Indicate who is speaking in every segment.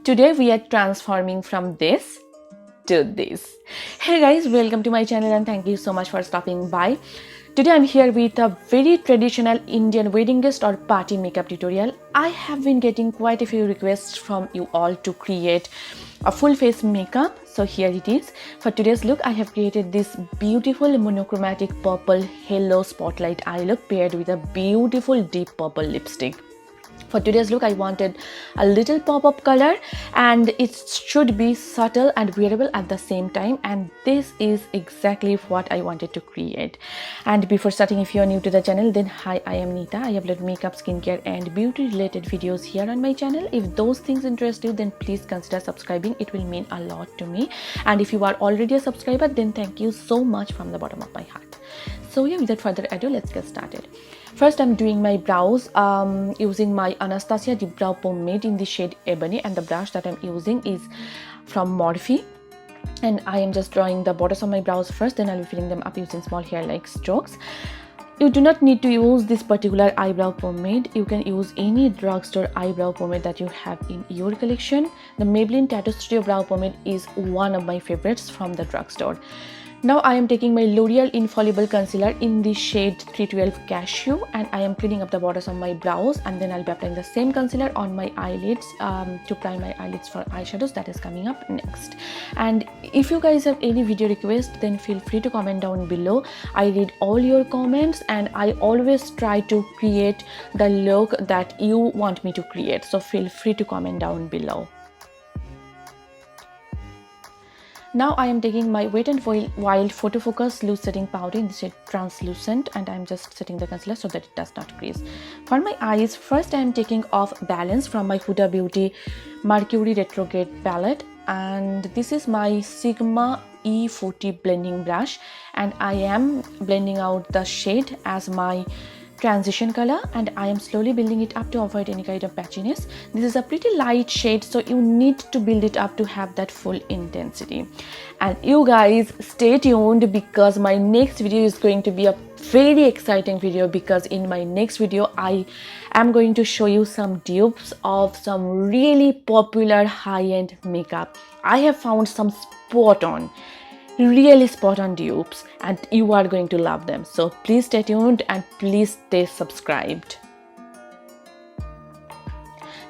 Speaker 1: Today we are transforming from this to this. Hey guys, welcome to my channel and thank you so much for stopping by. Today I'm here with a very traditional Indian wedding guest or party makeup tutorial. I have been getting quite a few requests from you all to create a full face makeup. So here it is. For today's look, I have created this beautiful monochromatic purple halo spotlight eye look paired with a beautiful deep purple lipstick. For today's look, I wanted a little pop-up color and it should be subtle and wearable at the same time, and this is exactly what I wanted to create. And before starting, if you are new to the channel, then hi, I am Nita. I upload makeup, skincare and beauty related videos here on my channel. If those things interest you, then please consider subscribing. It will mean a lot to me. And if you are already a subscriber, then thank you so much from the bottom of my heart. So yeah, without further ado, let's get started. First, I'm doing my brows using my Anastasia Deep Brow Pomade in the shade Ebony, and the brush that I'm using is from Morphe. And I am just drawing the borders on my brows first, then I'll be filling them up using small hair-like strokes. You do not need to use this particular eyebrow pomade. You can use any drugstore eyebrow pomade that you have in your collection. The Maybelline Facestudio Brow Pomade is one of my favorites from the drugstore. Now I am taking my L'Oreal Infallible Concealer in the shade 312 Cashew, and I am cleaning up the borders on my brows, and then I'll be applying the same concealer on my eyelids to prime my eyelids for eyeshadows. That is coming up next. And if you guys have any video requests, then feel free to comment down below. I read all your comments and I always try to create the look that you want me to create. So feel free to comment down below. Now I am taking my Wet n Wild Photo Focus Loose Setting Powder in the shade Translucent, and I am just setting the concealer so that it does not crease. For my eyes, first I am taking off Balance from my Huda Beauty Mercury Retrograde palette, and this is my Sigma E40 blending brush, and I am blending out the shade as my transition color, and I am slowly building it up to avoid any kind of patchiness. This is a pretty light shade, so you need to build it up to have that full intensity. And you guys stay tuned, because my next video is going to be a very exciting video, because in my next video I am going to show you some dupes of some really popular high-end makeup. I have found some really spot on dupes, and you are going to love them. So please stay tuned and please stay subscribed.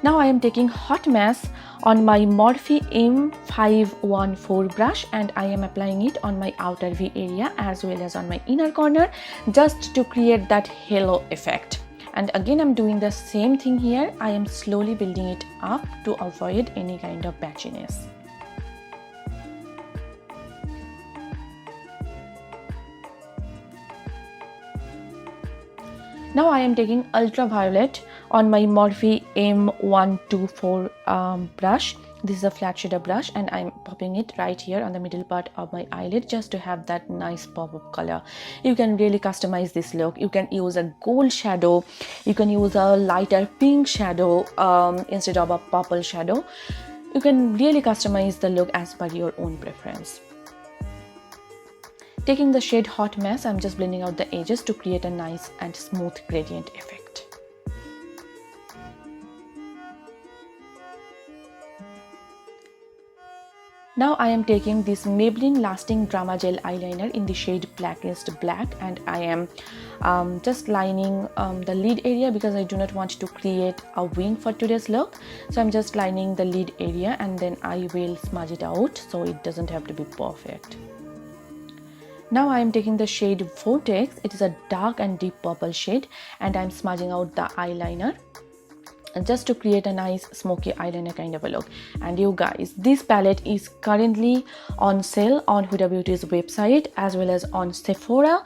Speaker 1: Now I am taking Hot Mess on my Morphe M514 brush, and I am applying it on my outer V area as well as on my inner corner, just to create that halo effect. And again, I'm doing the same thing here. I am slowly building it up to avoid any kind of patchiness. Now I am taking Ultraviolet on my Morphe M124 brush. This is a flat shader brush, and I'm popping it right here on the middle part of my eyelid just to have that nice pop-up color. You can really customize this look. You can use a gold shadow, you can use a lighter pink shadow instead of a purple shadow. You can really customize the look as per your own preference. Taking the shade Hot Mess, I'm just blending out the edges to create a nice and smooth gradient effect. Now I am taking this Maybelline Lasting Drama Gel Eyeliner in the shade Blackest Black, and I am just lining the lid area, because I do not want to create a wing for today's look. So I'm just lining the lid area, and then I will smudge it out so it doesn't have to be perfect. Now I am taking the shade Vortex. It is a dark and deep purple shade, and I'm smudging out the eyeliner just to create a nice smoky eyeliner kind of a look. And you guys, this palette is currently on sale on Huda Beauty's website as well as on Sephora.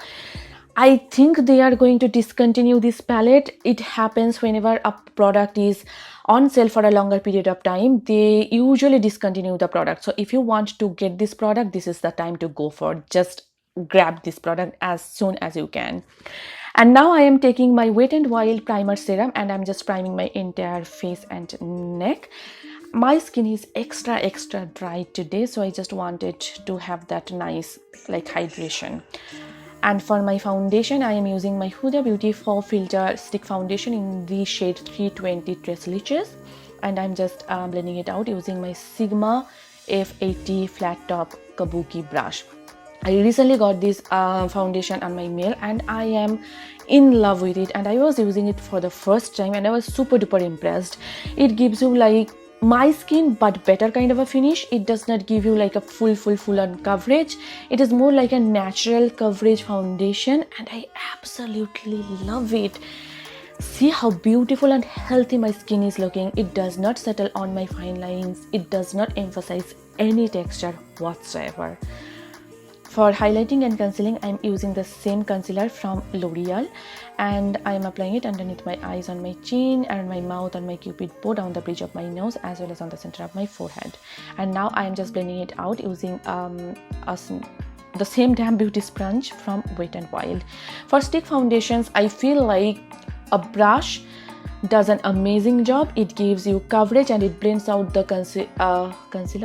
Speaker 1: I think they are going to discontinue this palette. It happens whenever a product is on sale for a longer period of time, they usually discontinue the product. So if you want to get this product, this is the time to go for. Just grab this product as soon as you can. And now I am taking my Wet n Wild Primer Serum, and I'm just priming my entire face and neck. My skin is extra dry today, so I just wanted to have that nice like hydration. And for my foundation, I am using my Huda Beauty FauxFilter Stick Foundation in the shade 320 Leches. and I'm just blending it out using my Sigma F80 flat top kabuki brush. I recently got this foundation on my nail and I am in love with it, and I was using it for the first time and I was super duper impressed. It gives you like my skin but better kind of a finish. It does not give you like a full on coverage. It is more like a natural coverage foundation and I absolutely love it. See how beautiful and healthy my skin is looking. It does not settle on my fine lines. It does not emphasize any texture whatsoever. For highlighting and concealing, I'm using the same concealer from L'Oreal, and I'm applying it underneath my eyes, on my chin, and my mouth, on my cupid bow, down the bridge of my nose, as well as on the center of my forehead. And now I'm just blending it out using the same damn beauty sponge from Wet n Wild. For stick foundations, I feel like a brush does an amazing job. It gives you coverage and it blends out the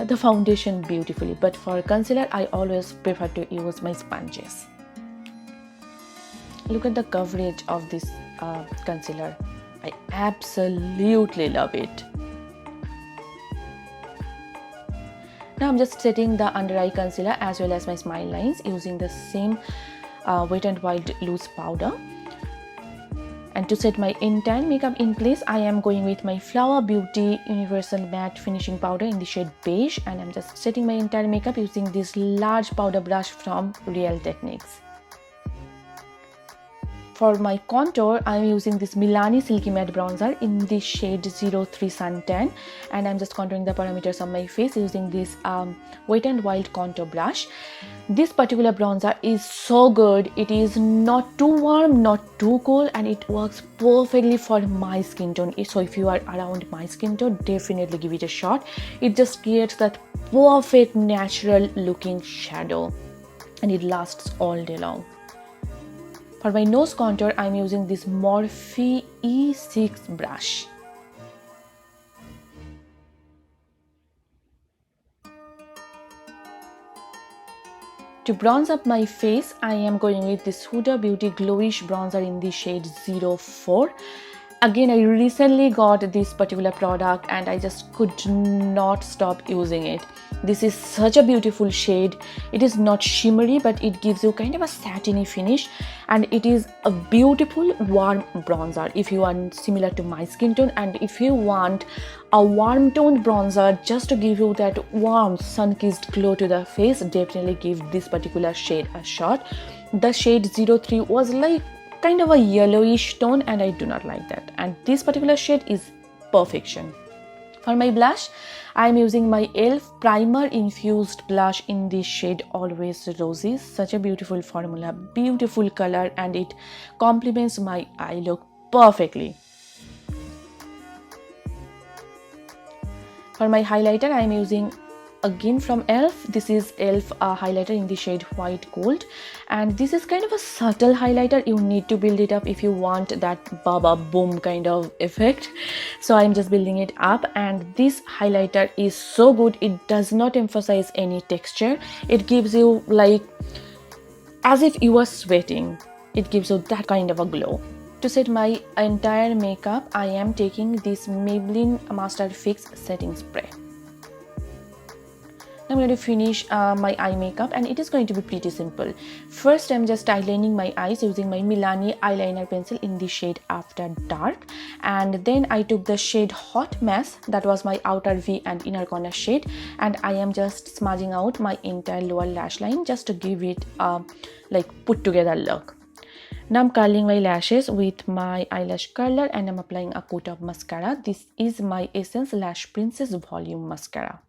Speaker 1: the foundation beautifully. But for concealer, I always prefer to use my sponges. Look at the coverage of this concealer. I absolutely love it. Now I'm just setting the under eye concealer as well as my smile lines using the same Wet n Wild loose powder. And to set my entire makeup in place, I am going with my Flower Beauty Universal Matte Finishing Powder in the shade Beige, and I'm just setting my entire makeup using this large powder brush from Real Techniques. For my contour, I'm using this Milani Silky Matte Bronzer in the shade 03 Suntan, and I'm just contouring the parameters of my face using this Wet n Wild contour brush. This particular bronzer is so good. It is not too warm, not too cool, and it works perfectly for my skin tone. So if you are around my skin tone, definitely give it a shot. It just creates that perfect natural looking shadow and it lasts all day long. For my nose contour, I'm using this Morphe E6 brush. To bronze up my face, I am going with this Huda Beauty GloWish bronzer in the shade 04. Again, I recently got this particular product and I just could not stop using it. This is such a beautiful shade. It is not shimmery, but it gives you kind of a satiny finish, and it is a beautiful warm bronzer if you are similar to my skin tone, and if you want a warm toned bronzer just to give you that warm sun-kissed glow to the face, definitely give this particular shade a shot. The shade 03 was like kind of a yellowish tone and I do not like that, and this particular shade is perfection. For my blush, I am using my e.l.f. Primer Infused blush in the shade Always Rosy. Such a beautiful formula, beautiful color, and it complements my eye look perfectly. For my highlighter, I am using again from e.l.f. This is e.l.f. highlighter in the shade White Gold, and this is kind of a subtle highlighter. You need to build it up if you want that baba boom kind of effect. So I'm just building it up, and this highlighter is so good. It does not emphasize any texture. It gives you like as if you are sweating. It gives you that kind of a glow. To set my entire makeup, I am taking this Maybelline Master Fix setting spray. I'm going to finish my eye makeup, and it is going to be pretty simple. First, I'm just eyelining my eyes using my Milani eyeliner pencil in the shade After Dark, and then I took the shade Hot Mess, that was my outer V and inner corner shade, and I am just smudging out my entire lower lash line just to give it a like put together look. Now I'm curling my lashes with my eyelash curler, and I'm applying a coat of mascara. This is my Essence Lash Princess Volume Mascara.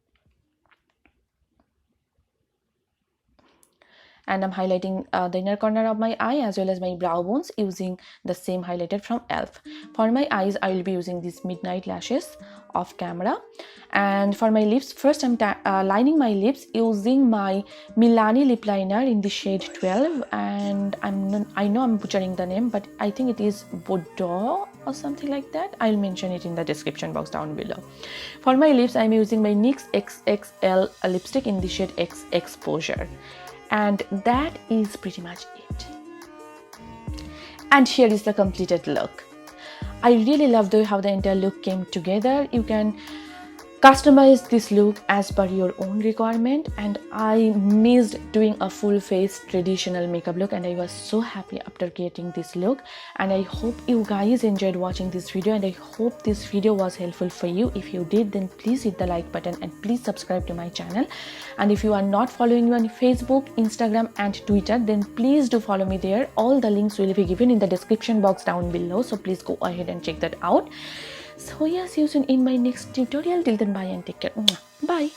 Speaker 1: And I'm highlighting the inner corner of my eye as well as my brow bones using the same highlighter from e.l.f. For my eyes, I will be using these Midnight Lashes off camera. And for my lips, first I'm lining my lips using my Milani lip liner in the shade 12, and I know I'm butchering the name, but I think it is Bordeaux or something like that. I'll mention it in the description box down below. For my lips, I'm using my NYX XXL lipstick in the shade X Exposure. And that is pretty much it. And here is the completed look. I really love how the entire look came together. You can customize this look as per your own requirement, and I missed doing a full face traditional makeup look, and I was so happy after getting this look. And I hope you guys enjoyed watching this video, and I hope this video was helpful for you. If you did, then please hit the like button and please subscribe to my channel. And if you are not following me on Facebook, Instagram and Twitter, then please do follow me there. All the links will be given in the description box down below, so please go ahead and check that out. So yeah, see you soon in my next tutorial. Till then, bye and take care. Bye.